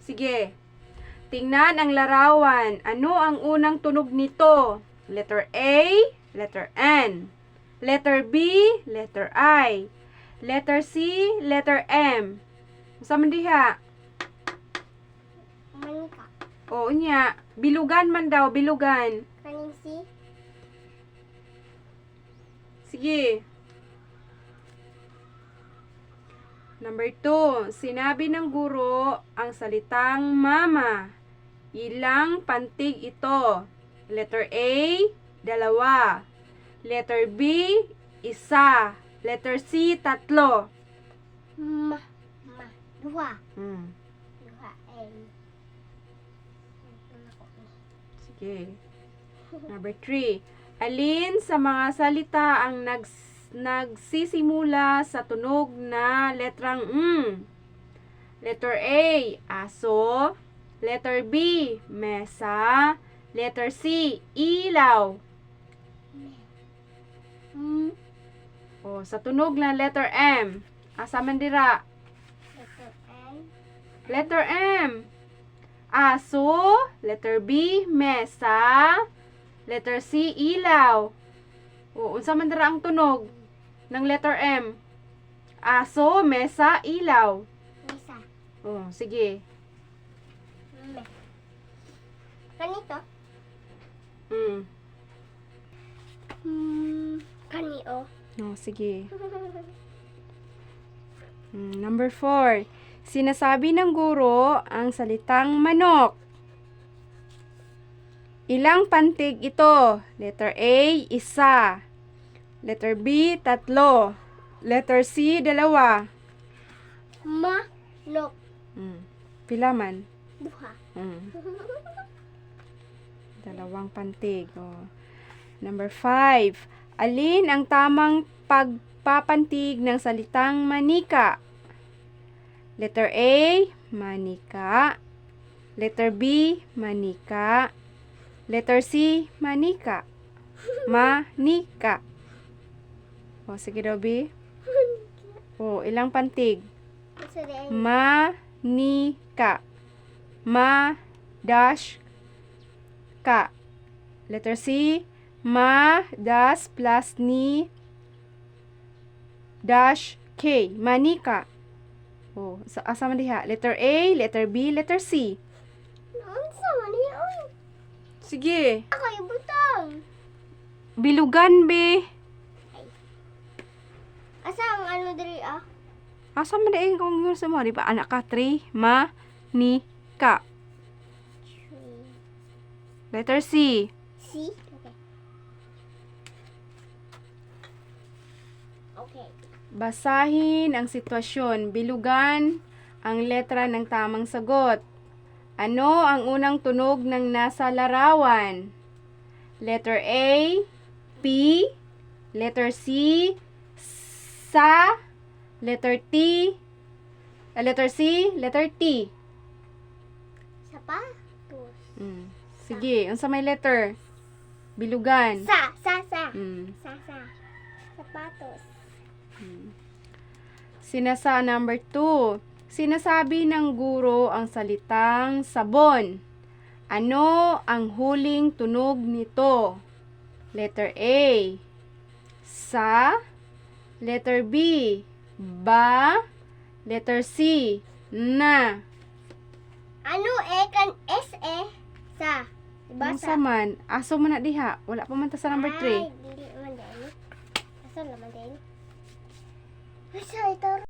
Sige. Tingnan ang larawan. Ano ang unang tunog nito? Letter A, letter N. Letter B, letter I. Letter C, letter M. Sa man diha? Manika. Oo niya. Bilugan man daw, bilugan. Kaning si? Sige. Number 2. Sinabi ng guro ang salitang mama. Ilang pantig ito? Letter A, 2. Letter B, 1. Letter C, 3. Duha. Hmm. Duha. Sige. Number 3. Alin sa mga salita ang nagsisimula sa tunog na letrang M? Letter A, aso. Letter B, mesa. Letter C, ilaw. O, sa tunog na letter M. Asa man dira? Letter N. Letter M. Aso. Letter B, mesa. Letter C, ilaw. O, unsa man dira ang tunog ng letter M? Aso, mesa, ilaw. Mesa. O, sige. Kanito? Kanio. O, sige. Number 4. Sinasabi ng guro ang salitang manok. Ilang pantig ito? Letter A, 1. Letter B, 3. Letter C, 2. Manok. Pila man? Duha. 2 pantig. O. Number 5. Alin ang tamang pagpapantig ng salitang manika? Letter A, manika. Letter B, manika. Letter C, manika. Manika. O, sige daw, B. O, ilang pantig? Isa din. Manika. Ma dash ka. Letter C, ma dash plus ni dash K. Manika. O, asa man diha? Letter A, letter B, letter C. Ano man yun? Sige. Ako yung butang. Bilugan, be. Asa ang ano diri ah? Asa man daing kung yun sa mo? Di ba? Anak ka, 3. Ma ni ka. Letter C. C? Okay. Okay. Basahin ang sitwasyon. Bilugan ang letra ng tamang sagot. Ano ang unang tunog ng nasa larawan? Letter A, P. Letter C, sa. Letter T. Letter C, letter T. Sapatos. Sige, unsa may letter? Bilugan. Sa. Sa. Sapatos. Sinasa number 2. Sinasabi ng guro ang salitang sabon. Ano ang huling tunog nito? Letter A, sa. Letter B, ba. Letter C, na. Ano kan S sa. Diba Unsa man? Aso man na diha. Wala pa man ta sa number 3. Ay, dili man din. Asa naman din? Asa ito?